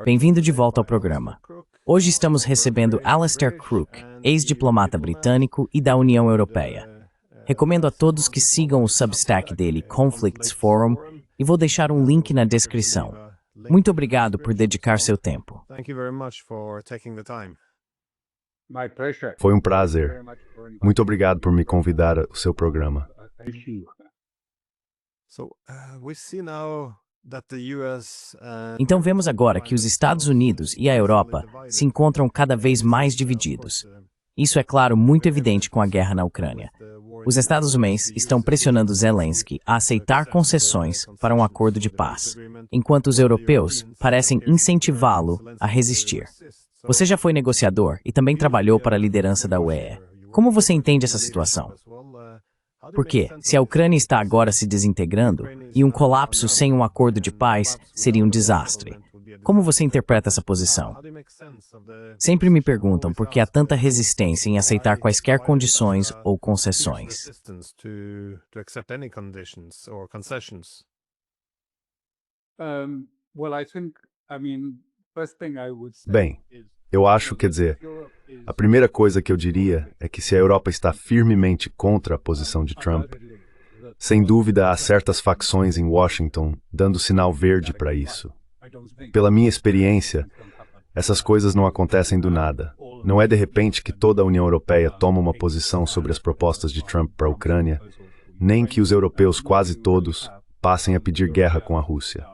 Bem-vindo de volta ao programa. Hoje estamos recebendo Alastair Crooke, ex-diplomata britânico e da União Europeia. Recomendo a todos que sigam o Substack dele, Conflicts Forum, e vou deixar um link na descrição. Muito obrigado por dedicar seu tempo. Foi um prazer. Muito obrigado por me convidar ao seu programa. Então vemos agora que os Estados Unidos e a Europa se encontram cada vez mais divididos. Isso é claro, muito evidente com a guerra na Ucrânia. Os Estados Unidos estão pressionando Zelensky a aceitar concessões para um acordo de paz, enquanto os europeus parecem incentivá-lo a resistir. Você já foi negociador e também trabalhou para a liderança da UE. Como você entende essa situação? Porque, se a Ucrânia está agora se desintegrando, e um colapso sem um acordo de paz seria um desastre, como você interpreta essa posição? Sempre me perguntam por que há tanta resistência em aceitar quaisquer condições ou concessões. Bem, eu acho, quer dizer, a primeira coisa que eu diria é que se a Europa está firmemente contra a posição de Trump, sem dúvida há certas facções em Washington dando sinal verde para isso. Pela minha experiência, essas coisas não acontecem do nada. Não é de repente que toda a União Europeia toma uma posição sobre as propostas de Trump para a Ucrânia, nem que os europeus quase todos passem a pedir guerra com a Rússia.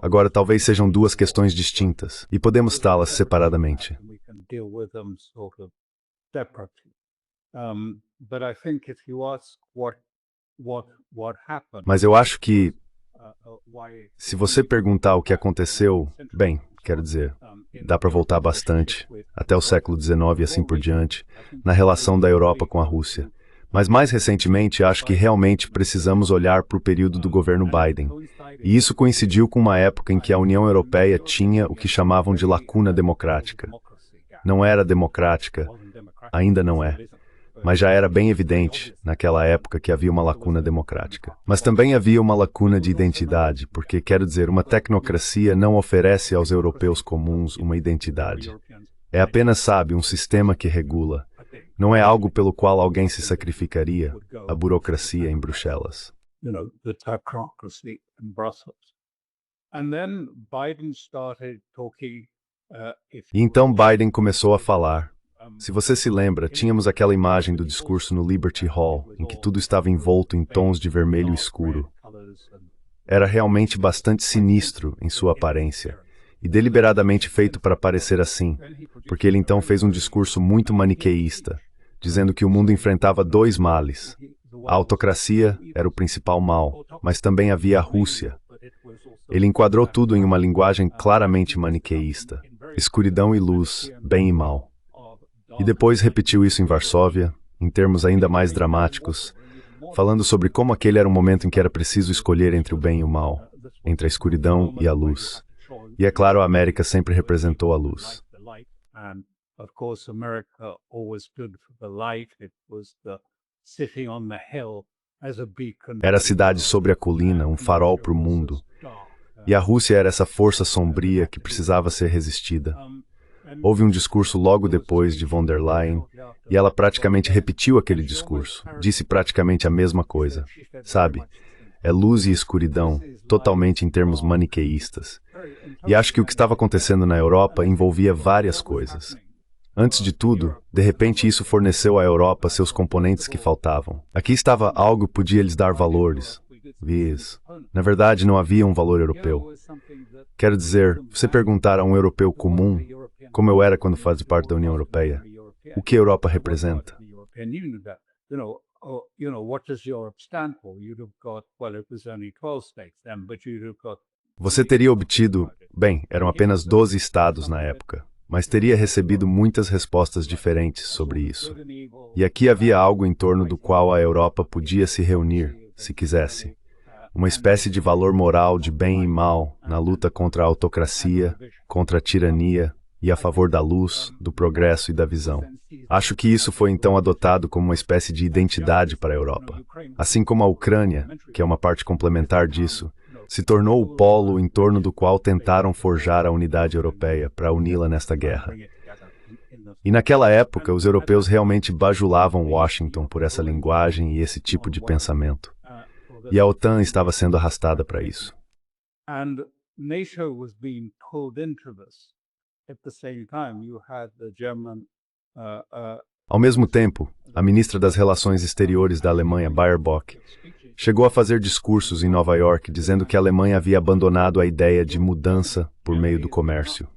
Agora, talvez sejam duas questões distintas, e podemos tê-las separadamente. Mas eu acho que, se você perguntar o que aconteceu, bem, quero dizer, dá para voltar bastante, até o século XIX e assim por diante, na relação da Europa com a Rússia. Mas mais recentemente, acho que realmente precisamos olhar para o período do governo Biden. E isso coincidiu com uma época em que a União Europeia tinha o que chamavam de lacuna democrática. Não era democrática, ainda não é. Mas já era bem evidente, naquela época, que havia uma lacuna democrática. Mas também havia uma lacuna de identidade, porque, quero dizer, uma tecnocracia não oferece aos europeus comuns uma identidade. É apenas, sabe, um sistema que regula. Não é algo pelo qual alguém se sacrificaria, a burocracia em Bruxelas. E então Biden começou a falar. Se você se lembra, tínhamos aquela imagem do discurso no Liberty Hall, em que tudo estava envolto em tons de vermelho escuro. Era realmente bastante sinistro em sua aparência, e deliberadamente feito para parecer assim, porque ele então fez um discurso muito maniqueísta, dizendo que o mundo enfrentava dois males. A autocracia era o principal mal, mas também havia a Rússia. Ele enquadrou tudo em uma linguagem claramente maniqueísta, escuridão e luz, bem e mal. E depois repetiu isso em Varsóvia, em termos ainda mais dramáticos, falando sobre como aquele era um momento em que era preciso escolher entre o bem e o mal, entre a escuridão e a luz. E é claro, a América sempre representou a luz. Era a cidade sobre a colina, um farol para o mundo. E a Rússia era essa força sombria que precisava ser resistida. Houve um discurso logo depois de von der Leyen, e ela praticamente repetiu aquele discurso, disse praticamente a mesma coisa. Sabe, é luz e escuridão, totalmente em termos maniqueístas. E acho que o que estava acontecendo na Europa envolvia várias coisas. Antes de tudo, de repente isso forneceu à Europa seus componentes que faltavam. Aqui estava algo que podia lhes dar valores. Na verdade, não havia um valor europeu. Quero dizer, você perguntar a um europeu comum, como eu era quando fazia parte da União Europeia, o que a Europa representa? Você teria obtido, bem, eram apenas 12 estados na época, mas teria recebido muitas respostas diferentes sobre isso. E aqui havia algo em torno do qual a Europa podia se reunir, se quisesse. Uma espécie de valor moral de bem e mal na luta contra a autocracia, contra a tirania e a favor da luz, do progresso e da visão. Acho que isso foi então adotado como uma espécie de identidade para a Europa. Assim como a Ucrânia, que é uma parte complementar disso, se tornou o polo em torno do qual tentaram forjar a unidade europeia para uni-la nesta guerra. E naquela época, os europeus realmente bajulavam Washington por essa linguagem e esse tipo de pensamento. E a OTAN estava sendo arrastada para isso. Ao mesmo tempo, a ministra das Relações Exteriores da Alemanha, Baerbock, chegou a fazer discursos em Nova York dizendo que a Alemanha havia abandonado a ideia de mudança por meio do comércio.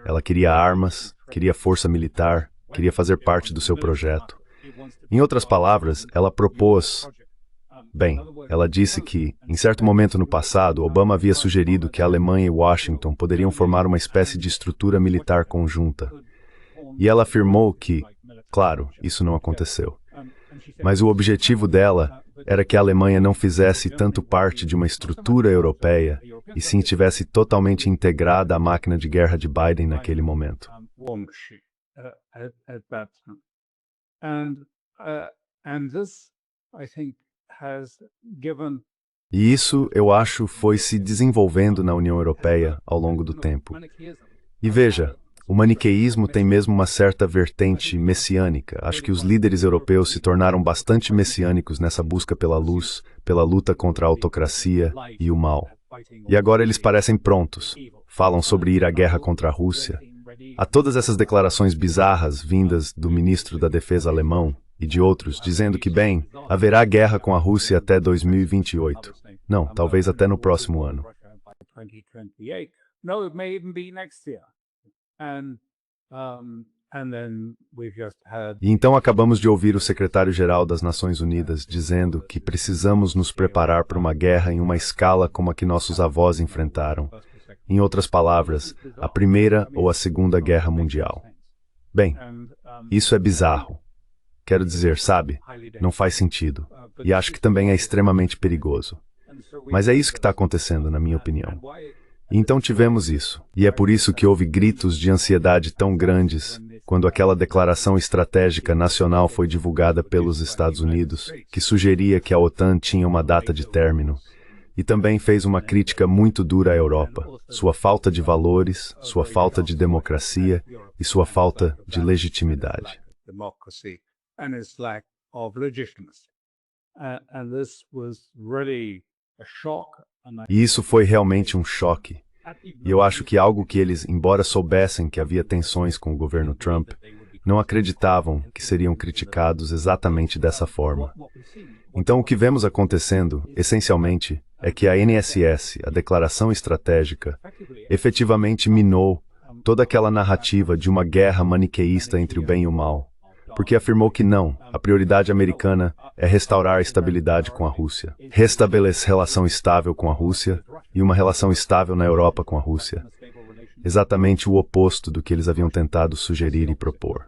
Ela queria armas, queria força militar, queria fazer parte do seu projeto. Em outras palavras, ela propôs... Bem, ela disse que, em certo momento no passado, Obama havia sugerido que a Alemanha e Washington poderiam formar uma espécie de estrutura militar conjunta. E ela afirmou que, claro, isso não aconteceu. Mas o objetivo dela era que a Alemanha não fizesse tanto parte de uma estrutura europeia e sim estivesse totalmente integrada à máquina de guerra de Biden naquele momento. E isso, eu acho, foi se desenvolvendo na União Europeia ao longo do tempo. E veja, o maniqueísmo tem mesmo uma certa vertente messiânica. Acho que os líderes europeus se tornaram bastante messiânicos nessa busca pela luz, pela luta contra a autocracia e o mal. E agora eles parecem prontos. Falam sobre ir à guerra contra a Rússia. Há todas essas declarações bizarras vindas do ministro da Defesa alemão e de outros, dizendo que, bem, haverá guerra com a Rússia até 2028. Não, talvez até no próximo ano. E então acabamos de ouvir o secretário-geral das Nações Unidas dizendo que precisamos nos preparar para uma guerra em uma escala como a que nossos avós enfrentaram. Em outras palavras, a Primeira ou a Segunda Guerra Mundial. Bem, isso é bizarro. Quero dizer, sabe, não faz sentido. E acho que também é extremamente perigoso. Mas é isso que está acontecendo, na minha opinião. E então tivemos isso. E é por isso que houve gritos de ansiedade tão grandes quando aquela declaração estratégica nacional foi divulgada pelos Estados Unidos, que sugeria que a OTAN tinha uma data de término. E também fez uma crítica muito dura à Europa, sua falta de valores, sua falta de democracia e sua falta de legitimidade. E isso foi realmente um choque. E eu acho que algo que eles, embora soubessem que havia tensões com o governo Trump, não acreditavam que seriam criticados exatamente dessa forma. Então o que vemos acontecendo, essencialmente, é que a NSS, a Declaração Estratégica, efetivamente minou toda aquela narrativa de uma guerra maniqueísta entre o bem e o mal, porque afirmou que não, a prioridade americana é restaurar a estabilidade com a Rússia, restabelecer relação estável com a Rússia e uma relação estável na Europa com a Rússia. Exatamente o oposto do que eles haviam tentado sugerir e propor.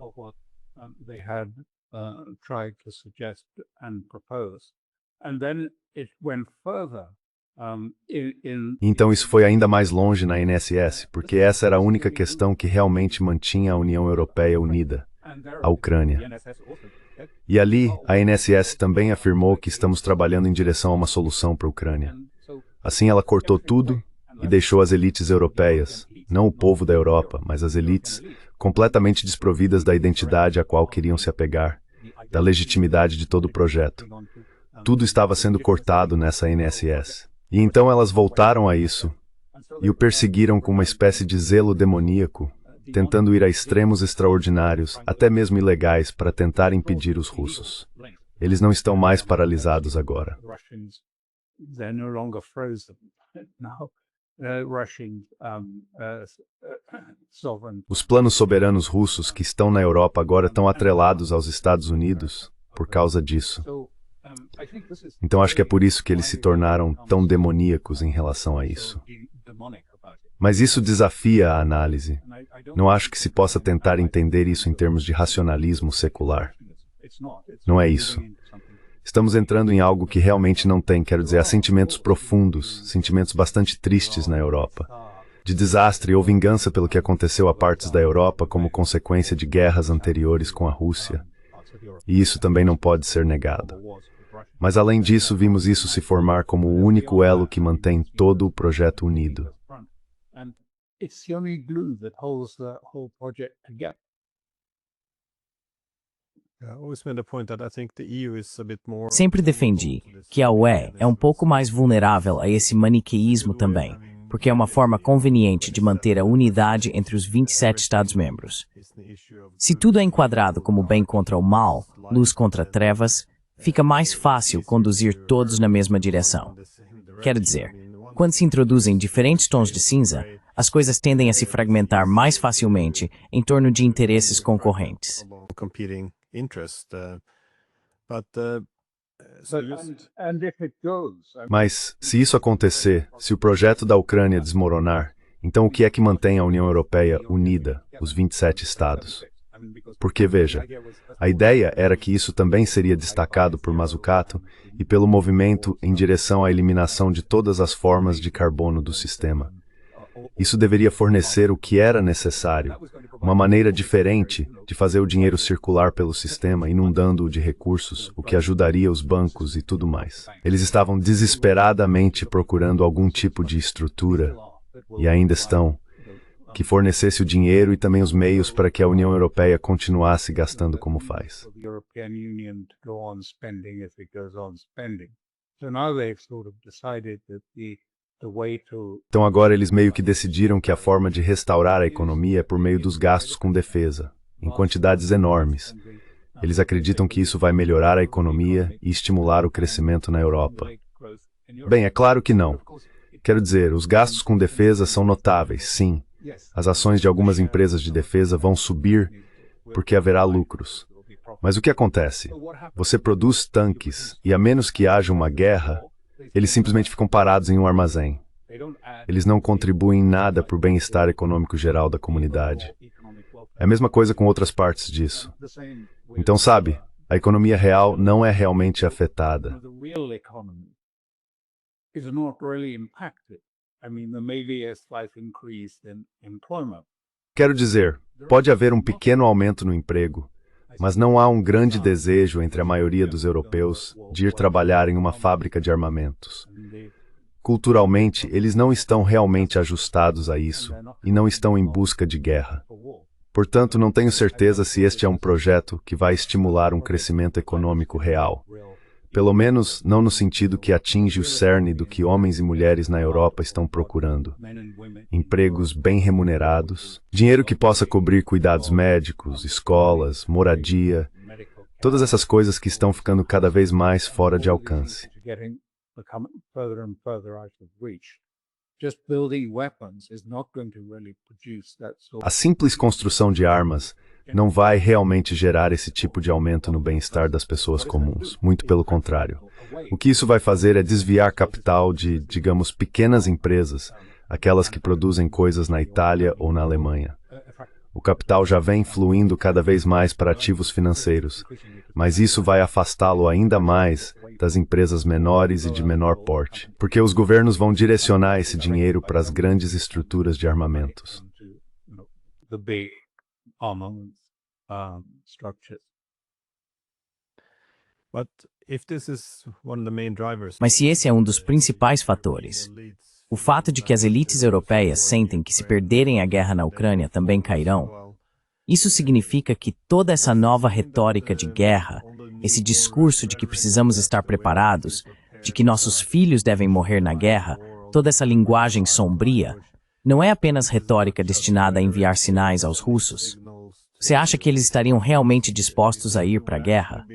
Então isso foi ainda mais longe na NSS, porque essa era a única questão que realmente mantinha a União Europeia unida, a Ucrânia. E ali, a NSS também afirmou que estamos trabalhando em direção a uma solução para a Ucrânia. Assim ela cortou tudo e deixou as elites europeias, não o povo da Europa, mas as elites, completamente desprovidas da identidade a qual queriam se apegar, da legitimidade de todo o projeto. Tudo estava sendo cortado nessa NSS. E então elas voltaram a isso e o perseguiram com uma espécie de zelo demoníaco, tentando ir a extremos extraordinários, até mesmo ilegais, para tentar impedir os russos. Eles não estão mais paralisados agora. Os planos soberanos russos que estão na Europa agora estão atrelados aos Estados Unidos por causa disso. Então acho que é por isso que eles se tornaram tão demoníacos em relação a isso. Mas isso desafia a análise. Não acho que se possa tentar entender isso em termos de racionalismo secular. Não é isso. Estamos entrando em algo que realmente não tem, quero dizer, há sentimentos profundos, sentimentos bastante tristes na Europa, de desastre ou vingança pelo que aconteceu a partes da Europa como consequência de guerras anteriores com a Rússia. E isso também não pode ser negado. Mas além disso, vimos isso se formar como o único elo que mantém todo o projeto unido. Sempre defendi que a UE é um pouco mais vulnerável a esse maniqueísmo também, porque é uma forma conveniente de manter a unidade entre os 27 Estados-membros. Se tudo é enquadrado como bem contra o mal, luz contra trevas, fica mais fácil conduzir todos na mesma direção. Quero dizer, quando se introduzem diferentes tons de cinza, as coisas tendem a se fragmentar mais facilmente em torno de interesses concorrentes. Mas, se isso acontecer, se o projeto da Ucrânia desmoronar, então o que é que mantém a União Europeia unida, os 27 Estados? Porque, veja, a ideia era que isso também seria destacado por Mazzucato e pelo movimento em direção à eliminação de todas as formas de carbono do sistema. Isso deveria fornecer o que era necessário, uma maneira diferente de fazer o dinheiro circular pelo sistema, inundando-o de recursos, o que ajudaria os bancos e tudo mais. Eles estavam desesperadamente procurando algum tipo de estrutura, e ainda estão, que fornecesse o dinheiro e também os meios para que a União Europeia continuasse gastando como faz. Então agora eles meio que decidiram que a forma de restaurar a economia é por meio dos gastos com defesa, em quantidades enormes. Eles acreditam que isso vai melhorar a economia e estimular o crescimento na Europa. Bem, é claro que não. Quero dizer, os gastos com defesa são notáveis, sim. As ações de algumas empresas de defesa vão subir porque haverá lucros. Mas o que acontece? Você produz tanques e, a menos que haja uma guerra, eles simplesmente ficam parados em um armazém. Eles não contribuem em nada para o bem-estar econômico geral da comunidade. É a mesma coisa com outras partes disso. Então, sabe, a economia real não é realmente afetada. Quero dizer, pode haver um pequeno aumento no emprego, mas não há um grande desejo entre a maioria dos europeus de ir trabalhar em uma fábrica de armamentos. Culturalmente, eles não estão realmente ajustados a isso e não estão em busca de guerra. Portanto, não tenho certeza se este é um projeto que vai estimular um crescimento econômico real. Pelo menos não no sentido que atinge o cerne do que homens e mulheres na Europa estão procurando. Empregos bem remunerados, dinheiro que possa cobrir cuidados médicos, escolas, moradia, todas essas coisas que estão ficando cada vez mais fora de alcance. A simples construção de armas não vai realmente gerar esse tipo de aumento no bem-estar das pessoas comuns, muito pelo contrário. O que isso vai fazer é desviar capital de, digamos, pequenas empresas, aquelas que produzem coisas na Itália ou na Alemanha. O capital já vem fluindo cada vez mais para ativos financeiros, mas isso vai afastá-lo ainda mais das empresas menores e de menor porte, porque os governos vão direcionar esse dinheiro para as grandes estruturas de armamentos. Mas se esse é um dos principais fatores, o fato de que as elites europeias sentem que se perderem a guerra na Ucrânia também cairão, isso significa que toda essa nova retórica de guerra, esse discurso de que precisamos estar preparados, de que nossos filhos devem morrer na guerra, toda essa linguagem sombria, não é apenas retórica destinada a enviar sinais aos russos. Você acha que eles estariam realmente dispostos a ir para a guerra?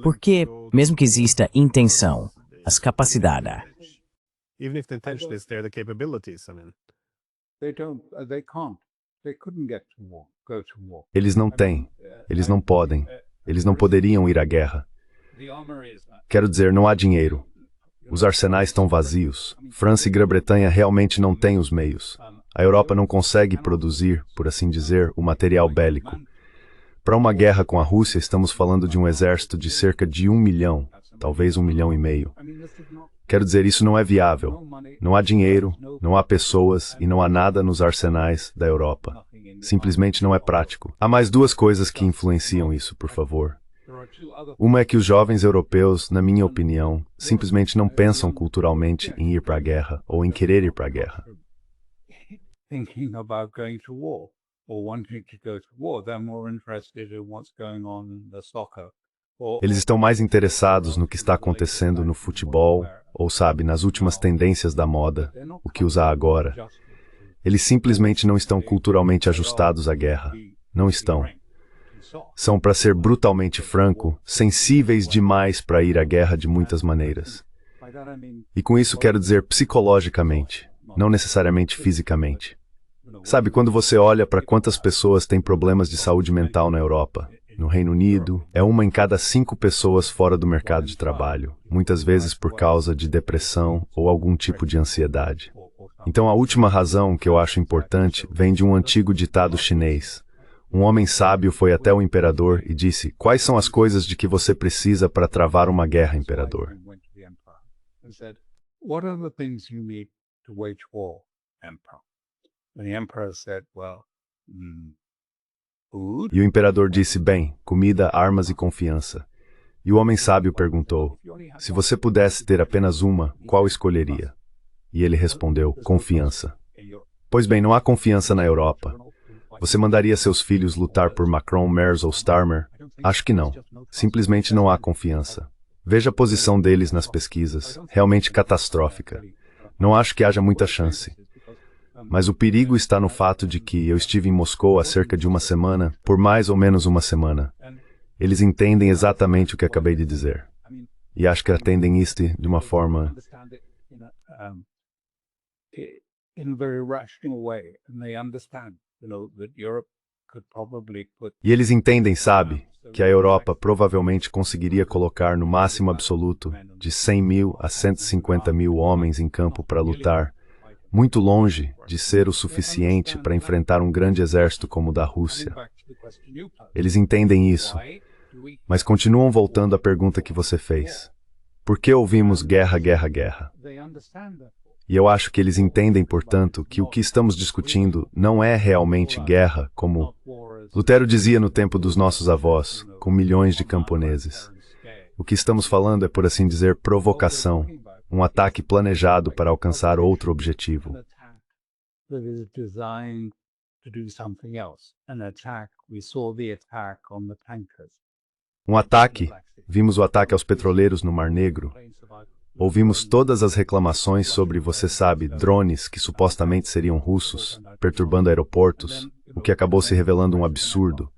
Porque, mesmo que exista intenção, as capacidades... Eles não têm, eles não podem, eles não poderiam ir à guerra. Quero dizer, não há dinheiro. Os arsenais estão vazios. França e Grã-Bretanha realmente não têm os meios. A Europa não consegue produzir, por assim dizer, o material bélico. Para uma guerra com a Rússia, estamos falando de um exército de cerca de 1 milhão, talvez 1,5 milhão. Quero dizer, isso não é viável. Não há dinheiro, não há pessoas e não há nada nos arsenais da Europa. Simplesmente não é prático. Há mais duas coisas que influenciam isso, por favor. Uma é que os jovens europeus, na minha opinião, simplesmente não pensam culturalmente em ir para a guerra ou em querer ir para a guerra. Thinking about going to war or wanting to go to war. They're more interested in what's going on in the soccer. Eles estão mais interessados no que está acontecendo no futebol, ou sabe, nas últimas tendências da moda, o que usar agora. Eles simplesmente não estão culturalmente ajustados à guerra. Não estão. São, para ser brutalmente franco, sensíveis demais para ir à guerra de muitas maneiras. E com isso quero dizer psicologicamente, não necessariamente fisicamente. Sabe, quando você olha para quantas pessoas têm problemas de saúde mental na Europa, no Reino Unido, é 1 em cada 5 pessoas fora do mercado de trabalho, muitas vezes por causa de depressão ou algum tipo de ansiedade. Então a última razão que eu acho importante vem de um antigo ditado chinês. Um homem sábio foi até o imperador e disse: "Quais são as coisas de que você precisa para travar uma guerra, imperador?" What are the things you need to wage war, Emperor? And the emperor said, well, food. E o imperador disse: "Bem, comida, armas e confiança." E o homem sábio perguntou: "Se você pudesse ter apenas uma, qual escolheria?" E ele respondeu: "Confiança." Pois bem, não há confiança na Europa. Você mandaria seus filhos lutar por Macron, Merz ou Starmer? Acho que não. Simplesmente não há confiança. Veja a posição deles nas pesquisas, realmente catastrófica. Não acho que haja muita chance. Mas o perigo está no fato de que eu estive em Moscou há cerca de uma semana, por mais ou menos uma semana. Eles entendem exatamente o que acabei de dizer. E acho que atendem isto de uma forma... E eles entendem, sabe, que a Europa provavelmente conseguiria colocar no máximo absoluto de 100 mil a 150 mil homens em campo para lutar, muito longe de ser o suficiente para enfrentar um grande exército como o da Rússia. Eles entendem isso, mas continuam voltando à pergunta que você fez. Por que ouvimos guerra, guerra, guerra? E eu acho que eles entendem, portanto, que o que estamos discutindo não é realmente guerra, como Lutero dizia no tempo dos nossos avós, com milhões de camponeses. O que estamos falando é, por assim dizer, provocação, um ataque planejado para alcançar outro objetivo. Um ataque, vimos o ataque aos petroleiros no Mar Negro. Ouvimos todas as reclamações sobre, você sabe, drones que supostamente seriam russos, perturbando aeroportos, o que acabou se revelando um absurdo.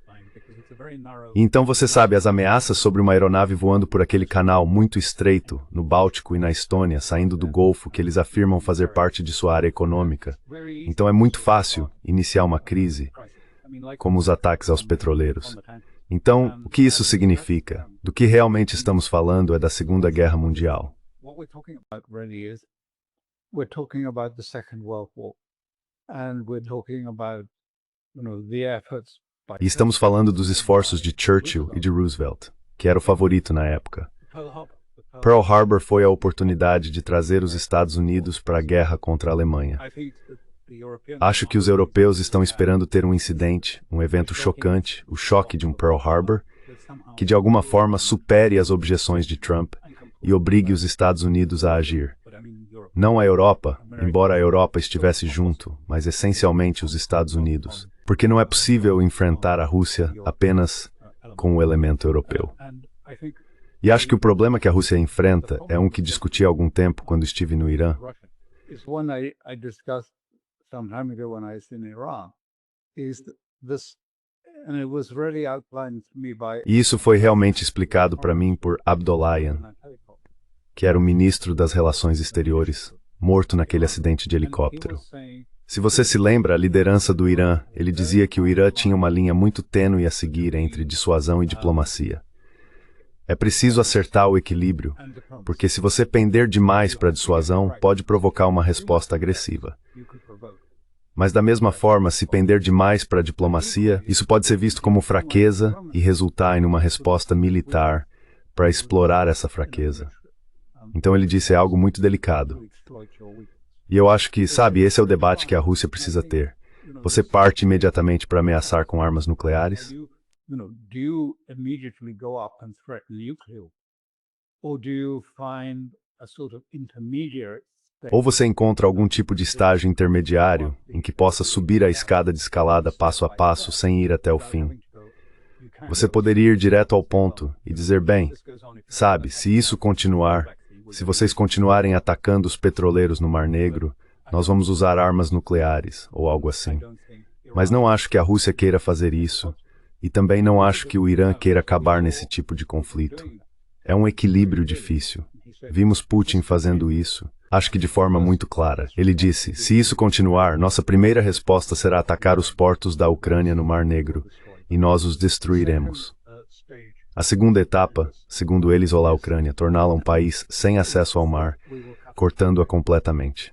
E então você sabe, as ameaças sobre uma aeronave voando por aquele canal muito estreito, no Báltico e na Estônia, saindo do Golfo, que eles afirmam fazer parte de sua área econômica. Então é muito fácil iniciar uma crise, como os ataques aos petroleiros. Então, o que isso significa? Do que realmente estamos falando é da Segunda Guerra Mundial. What we're talking about really is we're talking about the Second World War, and we're talking about, the efforts by... E estamos falando dos esforços de Churchill e de Roosevelt, que era o favorito na época. Pearl Harbor foi a oportunidade de trazer os Estados Unidos para a guerra contra a Alemanha. Acho que os europeus estão esperando ter um incidente, um evento chocante, o choque de um Pearl Harbor, que de alguma forma supere as objeções de Trump e obrigue os Estados Unidos a agir. Não a Europa, embora a Europa estivesse junto, mas essencialmente os Estados Unidos. Porque não é possível enfrentar a Rússia apenas com o elemento europeu. E acho que o problema que a Rússia enfrenta é um que discuti há algum tempo quando estive no Irã. E isso foi realmente explicado para mim por Abdollahian, que era o ministro das Relações Exteriores, morto naquele acidente de helicóptero. Se você se lembra, a liderança do Irã, ele dizia que o Irã tinha uma linha muito tênue a seguir entre dissuasão e diplomacia. É preciso acertar o equilíbrio, porque se você pender demais para a dissuasão, pode provocar uma resposta agressiva. Mas da mesma forma, se pender demais para a diplomacia, isso pode ser visto como fraqueza e resultar em uma resposta militar para explorar essa fraqueza. Então ele disse, é algo muito delicado. E eu acho que, sabe, esse é o debate que a Rússia precisa ter. Você parte imediatamente para ameaçar com armas nucleares? do you immediately go up and threaten nuclear? Or do you find a sort of intermediate state? Ou você encontra algum tipo de estágio intermediário em que possa subir a escada de escalada passo a passo sem ir até o fim. Você poderia ir direto ao ponto e dizer, bem, sabe, se isso continuar, se vocês continuarem atacando os petroleiros no Mar Negro, nós vamos usar armas nucleares, ou algo assim. Mas não acho que a Rússia queira fazer isso, e também não acho que o Irã queira acabar nesse tipo de conflito. É um equilíbrio difícil. Vimos Putin fazendo isso, acho que de forma muito clara. Ele disse, se isso continuar, nossa primeira resposta será atacar os portos da Ucrânia no Mar Negro, e nós os destruiremos. A segunda etapa, segundo ele, isolar a Ucrânia, torná-la um país sem acesso ao mar, cortando-a completamente.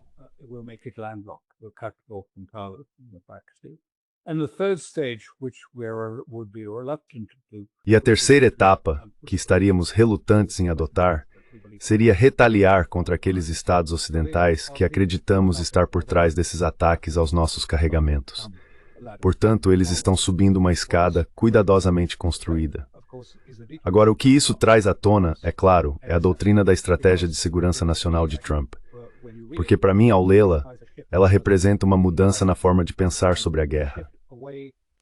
E a terceira etapa, que estaríamos relutantes em adotar, seria retaliar contra aqueles estados ocidentais que acreditamos estar por trás desses ataques aos nossos carregamentos. Portanto, eles estão subindo uma escada cuidadosamente construída. Agora, o que isso traz à tona, é claro, é a doutrina da Estratégia de Segurança Nacional de Trump. Porque, para mim, ao lê-la, ela representa uma mudança na forma de pensar sobre a guerra.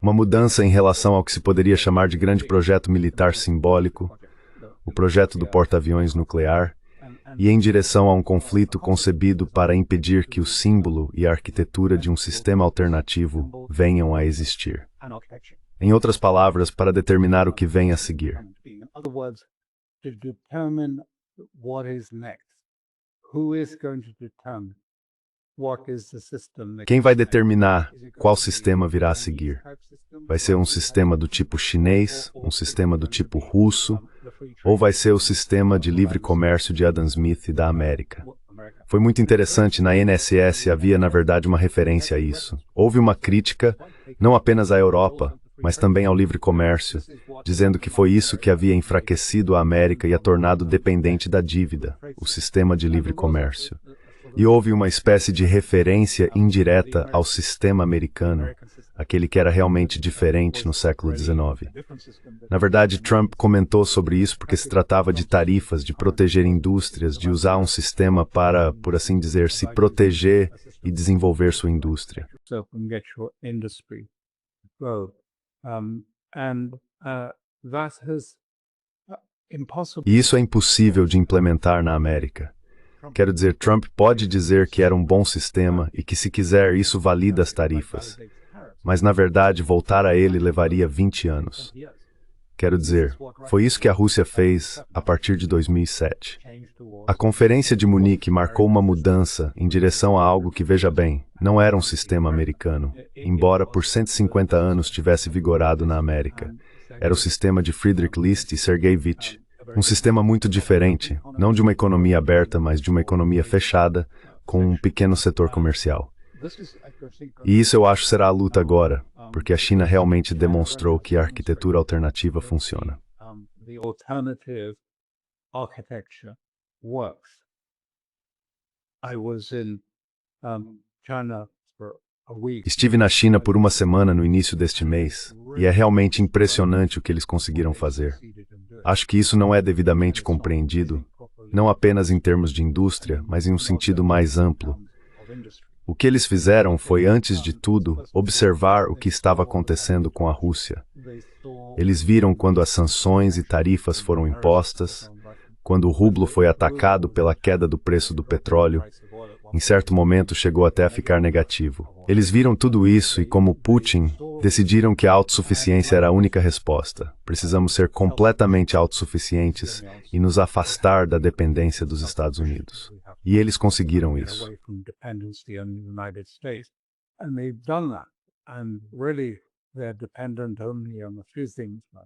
Uma mudança em relação ao que se poderia chamar de grande projeto militar simbólico, o projeto do porta-aviões nuclear, e em direção a um conflito concebido para impedir que o símbolo e a arquitetura de um sistema alternativo venham a existir. Em outras palavras, para determinar o que vem a seguir. Quem vai determinar qual sistema virá a seguir? Vai ser um sistema do tipo chinês, um sistema do tipo russo, ou vai ser o sistema de livre comércio de Adam Smith e da América? Foi muito interessante, na NSS havia, na verdade, uma referência a isso. Houve uma crítica, não apenas à Europa, mas também ao livre comércio, dizendo que foi isso que havia enfraquecido a América e a tornado dependente da dívida, o sistema de livre comércio. E houve uma espécie de referência indireta ao sistema americano, aquele que era realmente diferente no século XIX. Na verdade, Trump comentou sobre isso porque se tratava de tarifas, de proteger indústrias, de usar um sistema para, por assim dizer, se proteger e desenvolver sua indústria. E isso é impossível de implementar na América. Quero dizer, Trump pode dizer que era um bom sistema e que, se quiser, isso valida as tarifas. Mas, na verdade, voltar a ele levaria 20 anos. Quero dizer, foi isso que a Rússia fez a partir de 2007. A Conferência de Munique marcou uma mudança em direção a algo que, veja bem, não era um sistema americano, embora por 150 anos tivesse vigorado na América. Era o sistema de Friedrich List e Sergei Witt. Um sistema muito diferente, não de uma economia aberta, mas de uma economia fechada, com um pequeno setor comercial. E isso eu acho será a luta agora, porque a China realmente demonstrou que a arquitetura alternativa funciona. Estive na China por uma semana no início deste mês, e é realmente impressionante o que eles conseguiram fazer. Acho que isso não é devidamente compreendido, não apenas em termos de indústria, mas em um sentido mais amplo. O que eles fizeram foi, antes de tudo, observar o que estava acontecendo com a Rússia. Eles viram quando as sanções e tarifas foram impostas, quando o rublo foi atacado pela queda do preço do petróleo, em certo momento chegou até a ficar negativo. Eles viram tudo isso e, como Putin, decidiram que a autossuficiência era a única resposta. Precisamos ser completamente autossuficientes e nos afastar da dependência dos Estados Unidos. E eles conseguiram isso.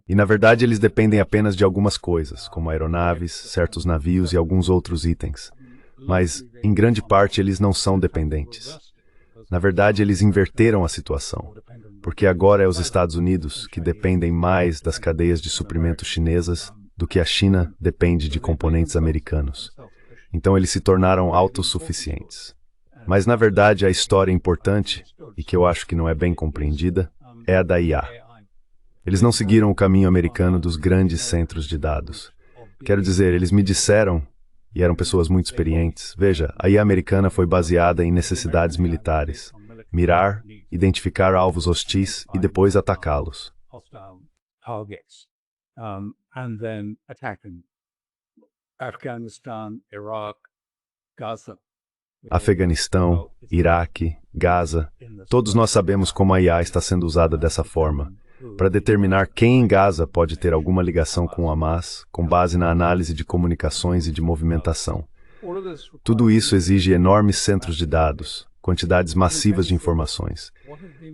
E, na verdade, eles dependem apenas de algumas coisas, como aeronaves, certos navios e alguns outros itens. Mas, em grande parte, eles não são dependentes. Na verdade, eles inverteram a situação, porque agora é os Estados Unidos que dependem mais das cadeias de suprimento chinesas do que a China depende de componentes americanos. Então, eles se tornaram autossuficientes. Mas, na verdade, a história importante, e que eu acho que não é bem compreendida, é a da IA. Eles não seguiram o caminho americano dos grandes centros de dados. Quero dizer, eles me disseram, e eram pessoas muito experientes, veja, a IA americana foi baseada em necessidades militares. Mirar, identificar alvos hostis e depois atacá-los. And then attacking Afghanistan, Iraq, Gaza. Afeganistão, Iraque, Gaza, todos nós sabemos como a IA está sendo usada dessa forma, para determinar quem em Gaza pode ter alguma ligação com o Hamas, com base na análise de comunicações e de movimentação. Tudo isso exige enormes centros de dados, quantidades massivas de informações.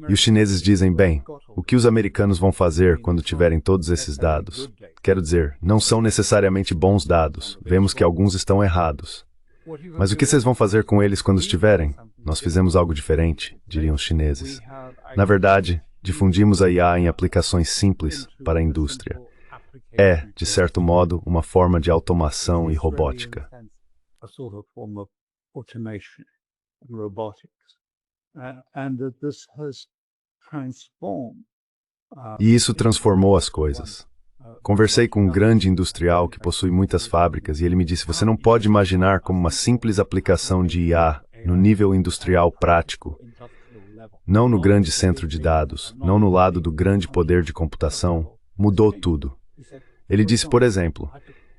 E os chineses dizem, bem, o que os americanos vão fazer quando tiverem todos esses dados? Quero dizer, não são necessariamente bons dados, vemos que alguns estão errados. Mas o que vocês vão fazer com eles quando estiverem? Nós fizemos algo diferente, diriam os chineses. Na verdade, difundimos a IA em aplicações simples para a indústria. É, de certo modo, uma forma de automação e robótica. E isso transformou as coisas. Conversei com um grande industrial que possui muitas fábricas e ele me disse, você não pode imaginar como uma simples aplicação de IA no nível industrial prático, não no grande centro de dados, não no lado do grande poder de computação, mudou tudo. Ele disse, por exemplo,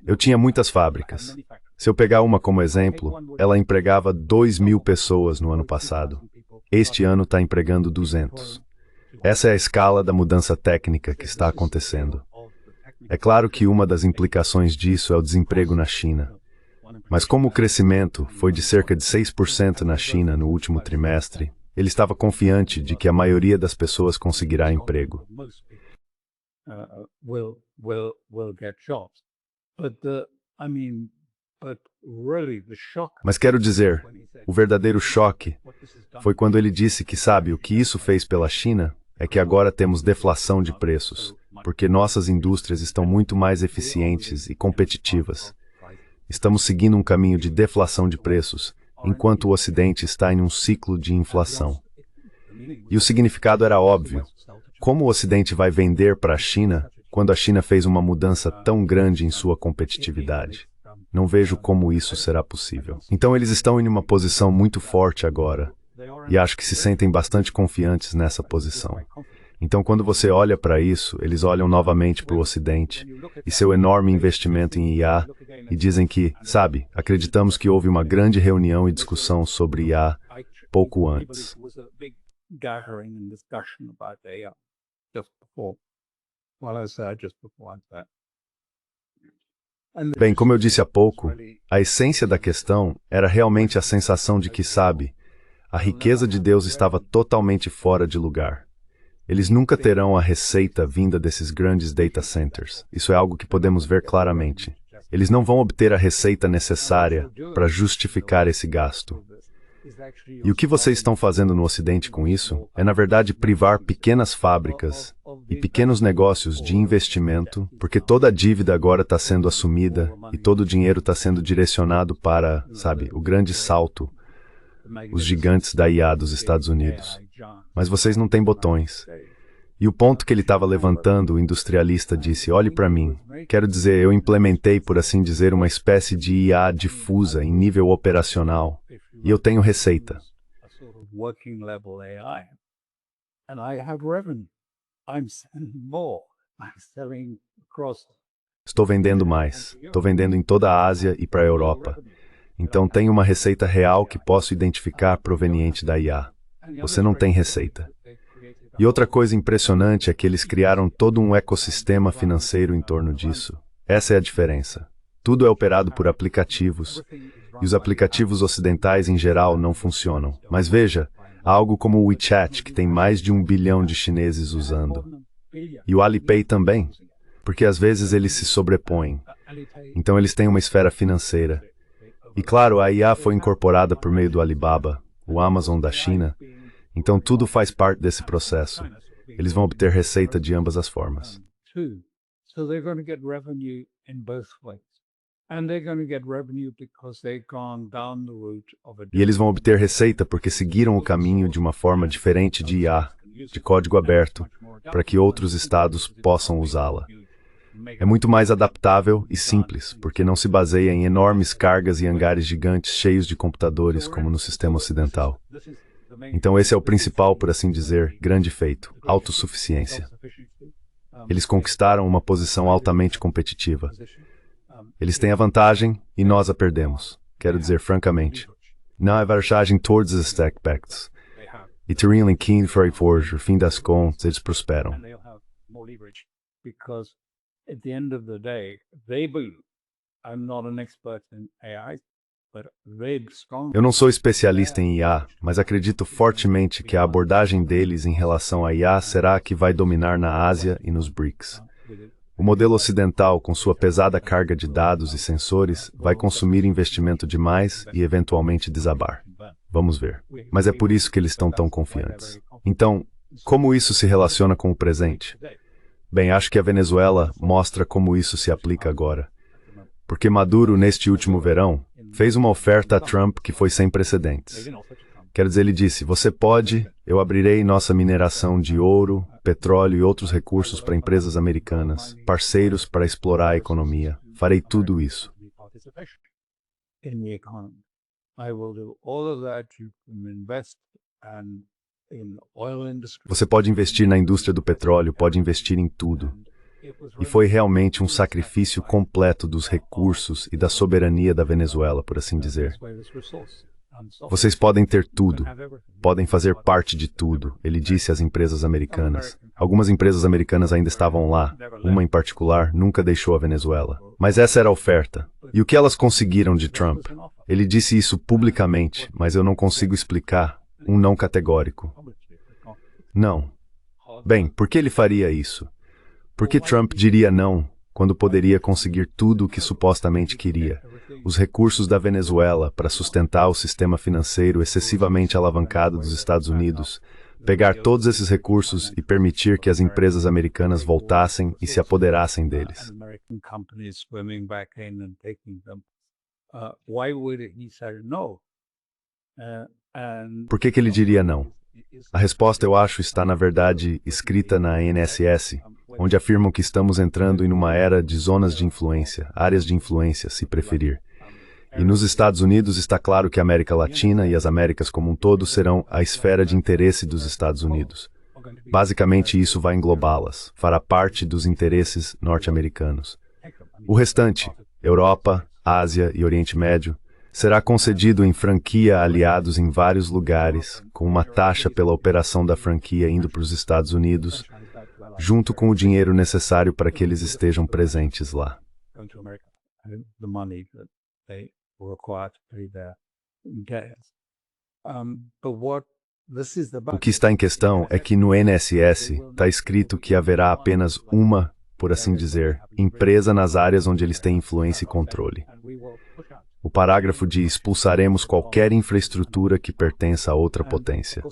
eu tinha muitas fábricas. Se eu pegar uma como exemplo, ela empregava 2.000 pessoas no ano passado. Este ano está empregando 200. Essa é a escala da mudança técnica que está acontecendo. É claro que uma das implicações disso é o desemprego na China. Mas como o crescimento foi de cerca de 6% na China no último trimestre, ele estava confiante de que a maioria das pessoas conseguirá emprego. Mas quero dizer, o verdadeiro choque foi quando ele disse que sabe o que isso fez pela China é que agora temos deflação de preços, porque nossas indústrias estão muito mais eficientes e competitivas. Estamos seguindo um caminho de deflação de preços, enquanto o Ocidente está em um ciclo de inflação. E o significado era óbvio. Como o Ocidente vai vender para a China quando a China fez uma mudança tão grande em sua competitividade? Não vejo como isso será possível. Então eles estão em uma posição muito forte agora, e acho que se sentem bastante confiantes nessa posição. Então, quando você olha para isso, eles olham novamente para o Ocidente e seu enorme investimento em IA e dizem que, sabe, acreditamos que houve uma grande reunião e discussão sobre IA pouco antes. Bem, como eu disse há pouco, a essência da questão era realmente a sensação de que, sabe, a riqueza de Deus estava totalmente fora de lugar. Eles nunca terão a receita vinda desses grandes data centers. Isso é algo que podemos ver claramente. Eles não vão obter a receita necessária para justificar esse gasto. E o que vocês estão fazendo no Ocidente com isso é, na verdade, privar pequenas fábricas e pequenos negócios de investimento, porque toda a dívida agora está sendo assumida e todo o dinheiro está sendo direcionado para, sabe, o grande salto, os gigantes da IA dos Estados Unidos. Mas vocês não têm botões. E o ponto que ele estava levantando, o industrialista disse, olhe para mim. Quero dizer, eu implementei, por assim dizer, uma espécie de IA difusa em nível operacional. E eu tenho receita. Estou vendendo mais. Estou vendendo em toda a Ásia e para a Europa. Então tenho uma receita real que posso identificar proveniente da IA. Você não tem receita. E outra coisa impressionante é que eles criaram todo um ecossistema financeiro em torno disso. Essa é a diferença. Tudo é operado por aplicativos, e os aplicativos ocidentais em geral não funcionam. Mas veja, há algo como o WeChat, que tem mais de 1 bilhão de chineses usando. E o Alipay também, porque às vezes eles se sobrepõem. Então eles têm uma esfera financeira. E claro, a IA foi incorporada por meio do Alibaba, o Amazon da China. Então tudo faz parte desse processo. Eles vão obter receita de ambas as formas. E eles vão obter receita porque seguiram o caminho de uma forma diferente de IA, de código aberto, para que outros estados possam usá-la. É muito mais adaptável e simples, porque não se baseia em enormes cargas e hangares gigantes cheios de computadores, como no sistema ocidental. Então esse é o principal, por assim dizer, grande feito, autossuficiência. Eles conquistaram uma posição altamente competitiva. Eles têm a vantagem e nós a perdemos. Quero dizer francamente. Não é vantagem todos os aspectos. E teriam que forge, no fim das contas, eles prosperam. Because at the end of the day, they believe, I'm not an expert in AI, but they strongly Eu não sou especialista em IA, mas acredito fortemente que a abordagem deles em relação a IA será a que vai dominar na Ásia e nos BRICS. O modelo ocidental, com sua pesada carga de dados e sensores, vai consumir investimento demais e eventualmente desabar. Vamos ver. Mas é por isso que eles estão tão confiantes. Então, como isso se relaciona com o presente? Bem, acho que a Venezuela mostra como isso se aplica agora. Porque Maduro, neste último verão, fez uma oferta a Trump que foi sem precedentes. Quer dizer, ele disse, você pode, eu abrirei nossa mineração de ouro, petróleo e outros recursos para empresas americanas, parceiros para explorar a economia. Farei tudo isso. in the economy. I will do all of that. You can invest and in oil industry. Você pode investir na indústria do petróleo, pode investir em tudo. E foi realmente um sacrifício completo dos recursos e da soberania da Venezuela, por assim dizer. Vocês podem ter tudo, podem fazer parte de tudo, ele disse às empresas americanas. Algumas empresas americanas ainda estavam lá, uma em particular nunca deixou a Venezuela. Mas essa era a oferta. E o que elas conseguiram de Trump? Ele disse isso publicamente, mas eu não consigo explicar, um não categórico. Não. Bem, por que ele faria isso? Por que Trump diria não, quando poderia conseguir tudo o que supostamente queria? Os recursos da Venezuela para sustentar o sistema financeiro excessivamente alavancado dos Estados Unidos, pegar todos esses recursos e permitir que as empresas americanas voltassem e se apoderassem deles. Por que ele diria não? A resposta, eu acho, está, na verdade, escrita na INSS, onde afirmam que estamos entrando em uma era de zonas de influência, áreas de influência, se preferir. E nos Estados Unidos está claro que a América Latina e as Américas como um todo serão a esfera de interesse dos Estados Unidos. Basicamente, isso vai englobá-las, fará parte dos interesses norte-americanos. O restante, Europa, Ásia e Oriente Médio, será concedido em franquia a aliados em vários lugares, com uma taxa pela operação da franquia indo para os Estados Unidos, junto com o dinheiro necessário para que eles estejam presentes lá. O que está em questão é que no INSS está escrito que haverá apenas uma, por assim dizer, empresa nas áreas onde eles têm influência e controle. O parágrafo diz: expulsaremos qualquer infraestrutura que pertença a outra potência.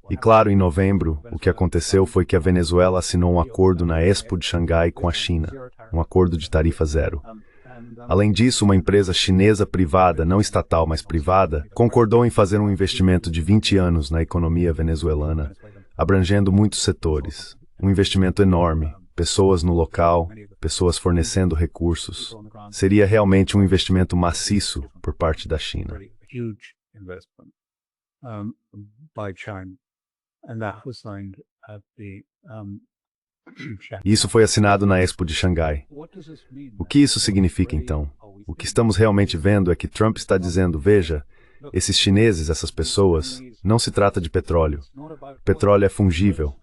E claro, em novembro, o que aconteceu foi que a Venezuela assinou um acordo na Expo de Xangai com a China, um acordo de tarifa zero. Além disso, uma empresa chinesa privada, não estatal, mas privada, concordou em fazer um investimento de 20 anos na economia venezuelana, abrangendo muitos setores. Um investimento enorme, pessoas no local, pessoas fornecendo recursos. Seria realmente um investimento maciço por parte da China. Isso foi assinado na Expo de Xangai. O que isso significa, então? O que estamos realmente vendo é que Trump está dizendo, veja, esses chineses, essas pessoas, não se trata de petróleo. Petróleo é fungível.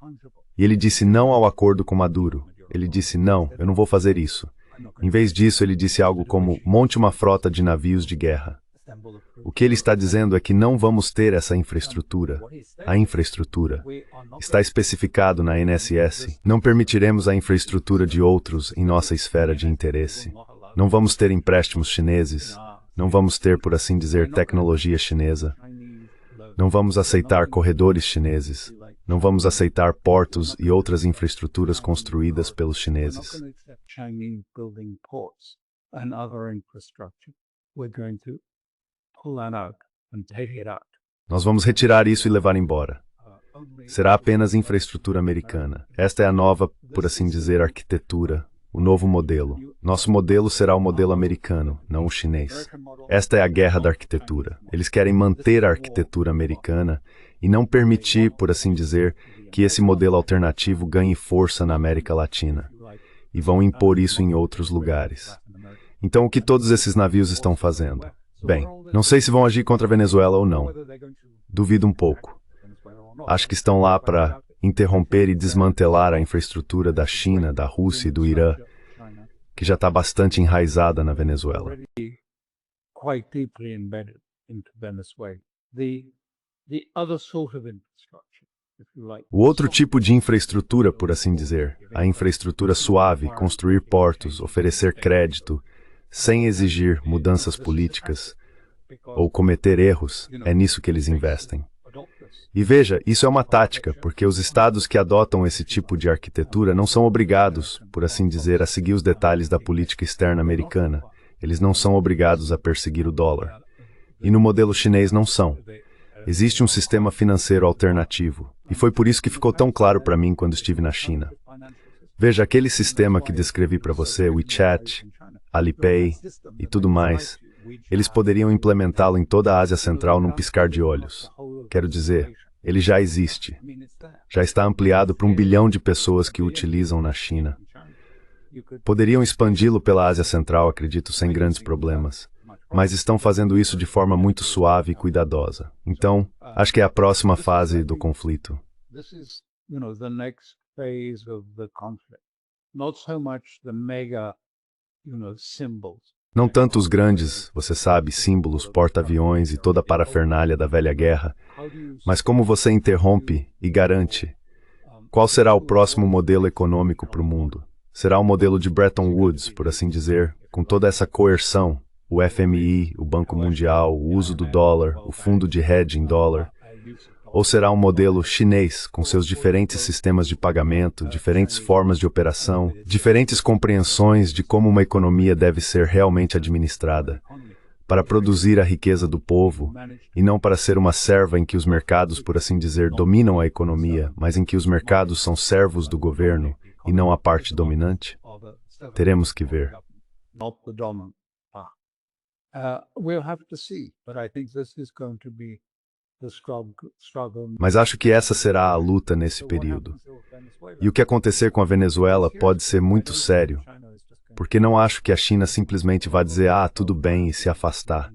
E ele disse não ao acordo com Maduro. Ele disse, não, eu não vou fazer isso. Em vez disso, ele disse algo como, monte uma frota de navios de guerra. O que ele está dizendo é que não vamos ter essa infraestrutura. A infraestrutura está especificado na INSS. Não permitiremos a infraestrutura de outros em nossa esfera de interesse. Não vamos ter empréstimos chineses. Não vamos ter, por assim dizer, tecnologia chinesa. Não vamos aceitar corredores chineses. Não vamos aceitar portos e outras infraestruturas construídas pelos chineses. Nós vamos retirar isso e levar embora. será apenas infraestrutura americana. Esta é a nova, por assim dizer, arquitetura, o novo modelo. Nosso modelo será o modelo americano, não o chinês. Esta é a guerra da arquitetura. Eles querem manter a arquitetura americana e não permitir, por assim dizer, que esse modelo alternativo ganhe força na América Latina. E vão impor isso em outros lugares. Então, o que todos esses navios estão fazendo? Bem, não sei se vão agir contra a Venezuela ou não. Duvido um pouco. Acho que estão lá para interromper e desmantelar a infraestrutura da China, da Rússia e do Irã, que já está bastante enraizada na Venezuela. O outro tipo de infraestrutura, por assim dizer, a infraestrutura suave, construir portos, oferecer crédito, sem exigir mudanças políticas ou cometer erros, é nisso que eles investem. E veja, isso é uma tática, porque os estados que adotam esse tipo de arquitetura não são obrigados, por assim dizer, a seguir os detalhes da política externa americana. Eles não são obrigados a perseguir o dólar. E no modelo chinês não são. Existe um sistema financeiro alternativo. E foi por isso que ficou tão claro para mim quando estive na China. Veja, aquele sistema que descrevi para você, WeChat, Alipay e tudo mais, eles poderiam implementá-lo em toda a Ásia Central num piscar de olhos. Quero dizer, ele já existe. Já está ampliado para 1 bilhão de pessoas que o utilizam na China. Poderiam expandi-lo pela Ásia Central, acredito, sem grandes problemas. Mas estão fazendo isso de forma muito suave e cuidadosa. Então, acho que é a próxima fase do conflito. Não tanto os grandes, você sabe, símbolos, porta-aviões e toda a parafernália da velha guerra, mas como você interrompe e garante. Qual será o próximo modelo econômico para o mundo? Será o modelo de Bretton Woods, por assim dizer, com toda essa coerção, o FMI, o Banco Mundial, o uso do dólar, o fundo de hedge em dólar? Ou será um modelo chinês, com seus diferentes sistemas de pagamento, diferentes formas de operação, diferentes compreensões de como uma economia deve ser realmente administrada, para produzir a riqueza do povo, e não para ser uma serva em que os mercados, por assim dizer, dominam a economia, mas em que os mercados são servos do governo e não a parte dominante? Teremos que ver. Mas acho que essa será a luta nesse período. E o que acontecer com a Venezuela pode ser muito sério, porque não acho que a China simplesmente vá dizer, tudo bem, e se afastar.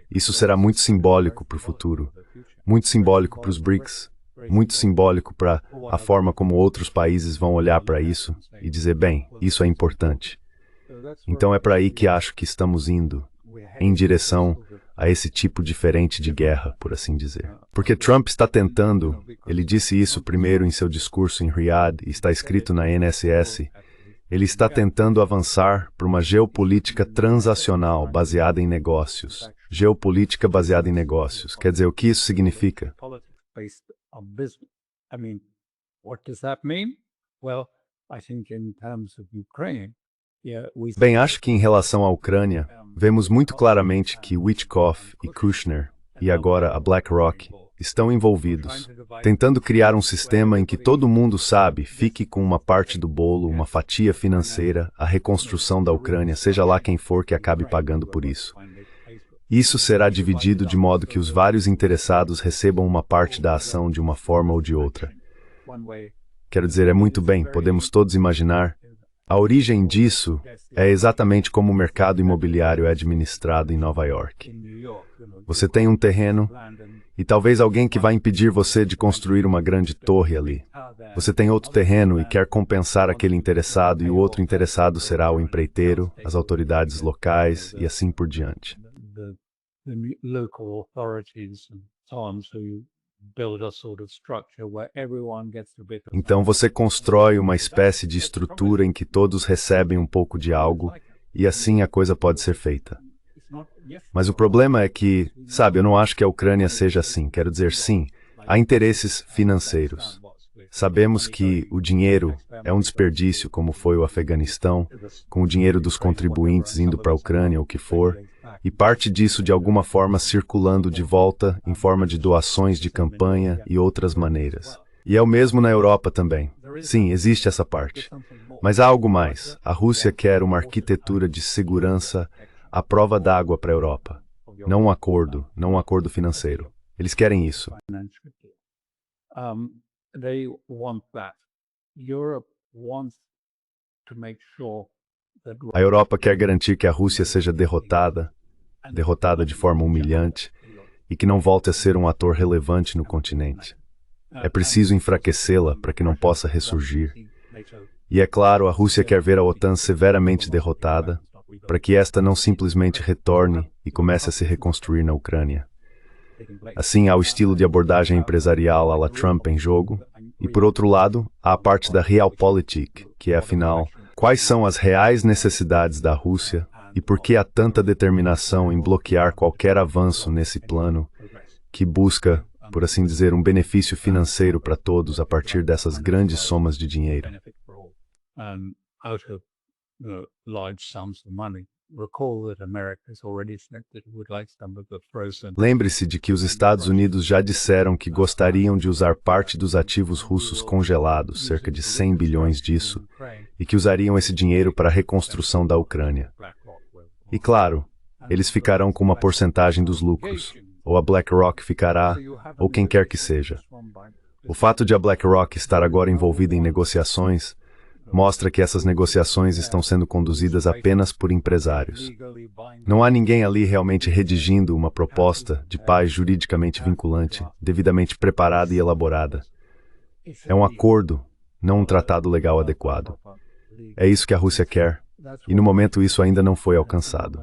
Isso será muito simbólico para o futuro, muito simbólico para os BRICS, muito simbólico para a forma como outros países vão olhar para isso e dizer, bem, isso é importante. Então é para aí que acho que estamos indo, em direção a esse tipo diferente de guerra, por assim dizer. Porque Trump está tentando, ele disse isso primeiro em seu discurso em Riyadh, e está escrito na NSS, ele está tentando avançar para uma geopolítica transacional baseada em negócios. Geopolítica baseada em negócios. Quer dizer, o que isso significa? Bem, acho que em relação à Ucrânia, vemos muito claramente que Witkoff e Kushner, e agora a BlackRock, estão envolvidos, tentando criar um sistema em que todo mundo sabe, fique com uma parte do bolo, uma fatia financeira, a reconstrução da Ucrânia, seja lá quem for que acabe pagando por isso. Isso será dividido de modo que os vários interessados recebam uma parte da ação de uma forma ou de outra. Quero dizer, é muito bem, podemos todos imaginar. A origem disso é exatamente como o mercado imobiliário é administrado em Nova York. Você tem um terreno e talvez alguém que vai impedir você de construir uma grande torre ali. Você tem outro terreno e quer compensar aquele interessado e o outro interessado será o empreiteiro, as autoridades locais e assim por diante. Então você constrói uma espécie de estrutura em que todos recebem um pouco de algo e assim a coisa pode ser feita. Mas o problema é que, sabe, eu não acho que a Ucrânia seja assim. Quero dizer, sim, há interesses financeiros. Sabemos que o dinheiro é um desperdício, como foi o Afeganistão, com o dinheiro dos contribuintes indo para a Ucrânia, o que for, e parte disso de alguma forma circulando de volta em forma de doações de campanha e outras maneiras. E é o mesmo na Europa também. Sim, existe essa parte. Mas há algo mais. A Rússia quer uma arquitetura de segurança à prova d'água para a Europa. Não um acordo financeiro. Eles querem isso. They want that. Europe wants to make sure that A Europa quer garantir que a Rússia seja derrotada de forma humilhante, e que não volte a ser um ator relevante no continente. É preciso enfraquecê-la para que não possa ressurgir. E é claro, a Rússia quer ver a OTAN severamente derrotada, para que esta não simplesmente retorne e comece a se reconstruir na Ucrânia. Assim, há o estilo de abordagem empresarial à la Trump em jogo, e por outro lado, há a parte da Realpolitik, que é, afinal, quais são as reais necessidades da Rússia e por que há tanta determinação em bloquear qualquer avanço nesse plano que busca, por assim dizer, um benefício financeiro para todos a partir dessas grandes somas de dinheiro. Lembre-se de que os Estados Unidos já disseram que gostariam de usar parte dos ativos russos congelados, cerca de 100 bilhões disso, e que usariam esse dinheiro para a reconstrução da Ucrânia. E claro, eles ficarão com uma porcentagem dos lucros, ou a BlackRock ficará, ou quem quer que seja. O fato de a BlackRock estar agora envolvida em negociações mostra que essas negociações estão sendo conduzidas apenas por empresários. Não há ninguém ali realmente redigindo uma proposta de paz juridicamente vinculante, devidamente preparada e elaborada. É um acordo, não um tratado legal adequado. É isso que a Rússia quer, e no momento isso ainda não foi alcançado.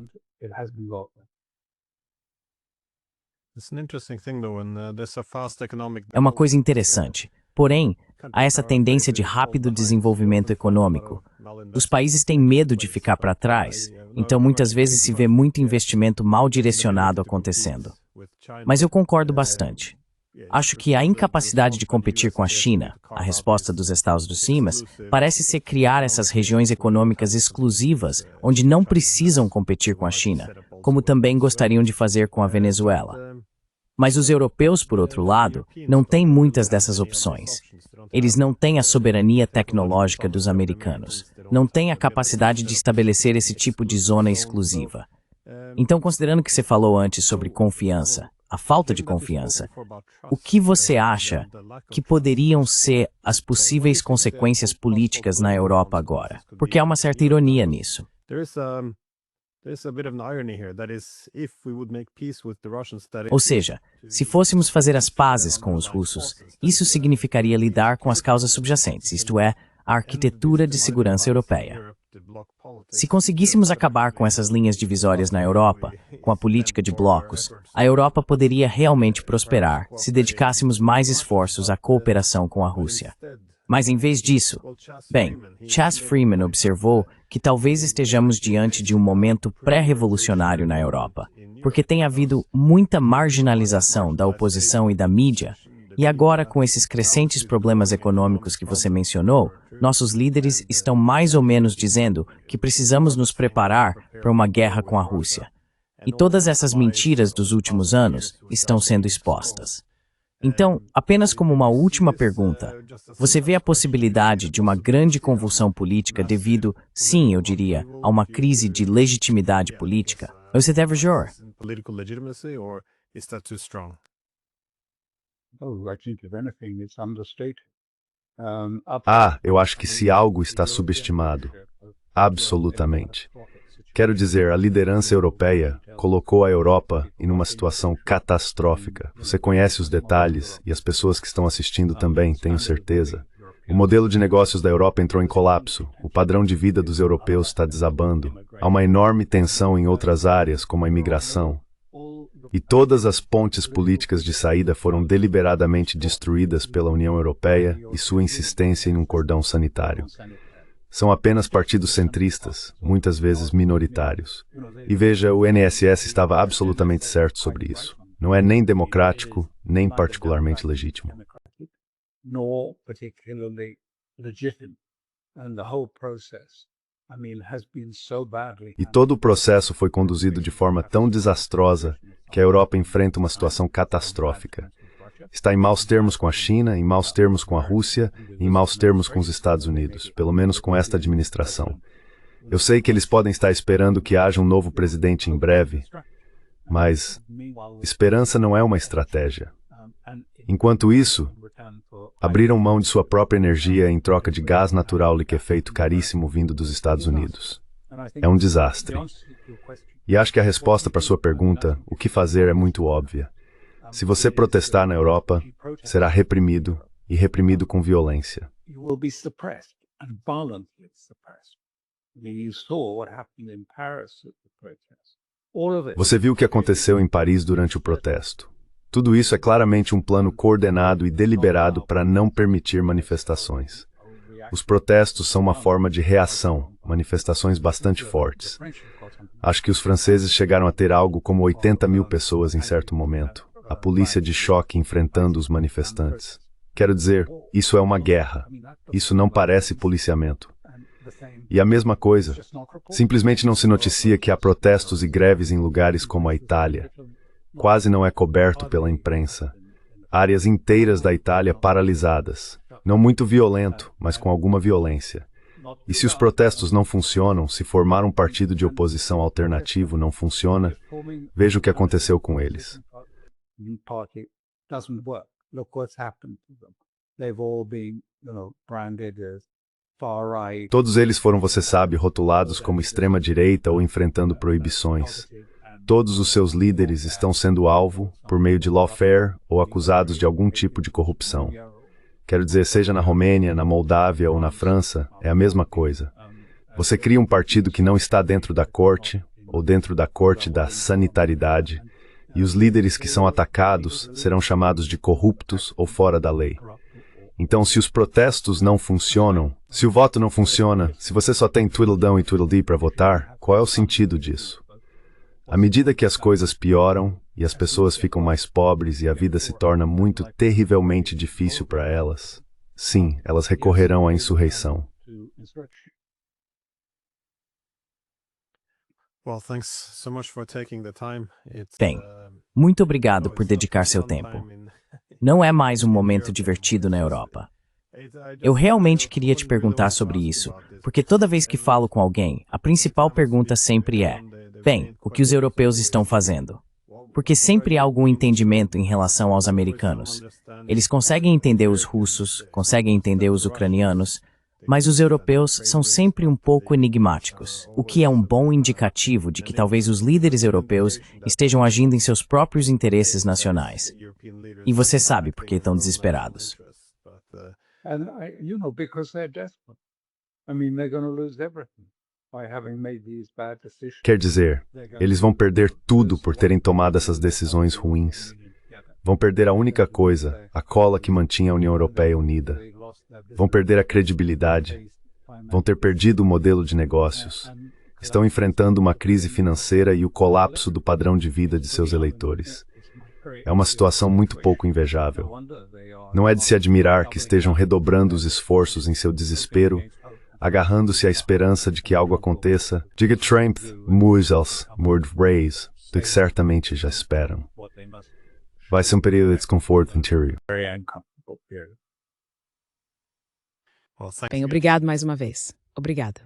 É uma coisa interessante. Porém, há essa tendência de rápido desenvolvimento econômico. Os países têm medo de ficar para trás, então muitas vezes se vê muito investimento mal direcionado acontecendo. Mas eu concordo bastante. Acho que a incapacidade de competir com a China, a resposta dos Estados Unidos, parece ser criar essas regiões econômicas exclusivas onde não precisam competir com a China, como também gostariam de fazer com a Venezuela. Mas os europeus, por outro lado, não têm muitas dessas opções. Eles não têm a soberania tecnológica dos americanos, não têm a capacidade de estabelecer esse tipo de zona exclusiva. Então, considerando que você falou antes sobre confiança, a falta de confiança, o que você acha que poderiam ser as possíveis consequências políticas na Europa agora? Porque há uma certa ironia nisso. Ou seja, se fôssemos fazer as pazes com os russos, isso significaria lidar com as causas subjacentes, isto é, a arquitetura de segurança europeia. Se conseguíssemos acabar com essas linhas divisórias na Europa, com a política de blocos, a Europa poderia realmente prosperar se dedicássemos mais esforços à cooperação com a Rússia. Mas em vez disso, bem, Chas Freeman observou que talvez estejamos diante de um momento pré-revolucionário na Europa, porque tem havido muita marginalização da oposição e da mídia, e agora com esses crescentes problemas econômicos que você mencionou, nossos líderes estão mais ou menos dizendo que precisamos nos preparar para uma guerra com a Rússia. E todas essas mentiras dos últimos anos estão sendo expostas. Então, apenas como uma última pergunta, você vê a possibilidade de uma grande convulsão política devido, sim, eu diria, a uma crise de legitimidade política? Você deve jurar. Eu acho que se algo está subestimado, absolutamente. Quero dizer, a liderança europeia colocou a Europa em uma situação catastrófica. Você conhece os detalhes e as pessoas que estão assistindo também, tenho certeza. O modelo de negócios da Europa entrou em colapso. O padrão de vida dos europeus está desabando. Há uma enorme tensão em outras áreas, como a imigração. E todas as pontes políticas de saída foram deliberadamente destruídas pela União Europeia e sua insistência em um cordão sanitário. São apenas partidos centristas, muitas vezes minoritários. E veja, o NSS estava absolutamente certo sobre isso. Não é nem democrático, nem particularmente legítimo. E todo o processo foi conduzido de forma tão desastrosa que a Europa enfrenta uma situação catastrófica. Está em maus termos com a China, em maus termos com a Rússia, em maus termos com os Estados Unidos, pelo menos com esta administração. Eu sei que eles podem estar esperando que haja um novo presidente em breve, mas esperança não é uma estratégia. Enquanto isso, abriram mão de sua própria energia em troca de gás natural liquefeito caríssimo vindo dos Estados Unidos. É um desastre. E acho que a resposta para sua pergunta, o que fazer, é muito óbvia. Se você protestar na Europa, será reprimido, e reprimido com violência. Você viu o que aconteceu em Paris durante o protesto. Tudo isso é claramente um plano coordenado e deliberado para não permitir manifestações. Os protestos são uma forma de reação, manifestações bastante fortes. Acho que os franceses chegaram a ter algo como 80 mil pessoas em certo momento. A polícia de choque enfrentando os manifestantes. Quero dizer, isso é uma guerra. Isso não parece policiamento. E a mesma coisa, simplesmente não se noticia que há protestos e greves em lugares como a Itália. Quase não é coberto pela imprensa. Áreas inteiras da Itália paralisadas. Não muito violento, mas com alguma violência. E se os protestos não funcionam, se formar um partido de oposição alternativo não funciona, veja o que aconteceu com eles. Todos eles foram, você sabe, rotulados como extrema-direita ou enfrentando proibições. Todos os seus líderes estão sendo alvo, por meio de lawfare, ou acusados de algum tipo de corrupção. Quero dizer, seja na Romênia, na Moldávia ou na França, é a mesma coisa. Você cria um partido que não está dentro da corte, ou dentro da corte da sanitaridade, e os líderes que são atacados serão chamados de corruptos ou fora da lei. Então, se os protestos não funcionam, se o voto não funciona, se você só tem Tweedledum e Tweedledee para votar, qual é o sentido disso? À medida que as coisas pioram, e as pessoas ficam mais pobres e a vida se torna muito terrivelmente difícil para elas, sim, elas recorrerão à insurreição. Bem, muito obrigado por dedicar seu tempo. Não é mais um momento divertido na Europa. Eu realmente queria te perguntar sobre isso, porque toda vez que falo com alguém, a principal pergunta sempre é: bem, o que os europeus estão fazendo? Porque sempre há algum entendimento em relação aos americanos. Eles conseguem entender os russos, conseguem entender os ucranianos, mas os europeus são sempre um pouco enigmáticos, o que é um bom indicativo de que talvez os líderes europeus estejam agindo em seus próprios interesses nacionais. E você sabe por que estão desesperados. Quer dizer, eles vão perder tudo por terem tomado essas decisões ruins. Vão perder a única coisa, a cola que mantinha a União Europeia unida. Vão perder a credibilidade. Vão ter perdido o modelo de negócios. Estão enfrentando uma crise financeira e o colapso do padrão de vida de seus eleitores. É uma situação muito pouco invejável. Não é de se admirar que estejam redobrando os esforços em seu desespero, agarrando-se à esperança de que algo aconteça, diga Trump, Muzzles, Mord Reis, do que certamente já esperam. Vai ser um período de desconforto interior. Bem, obrigado mais uma vez. Obrigada.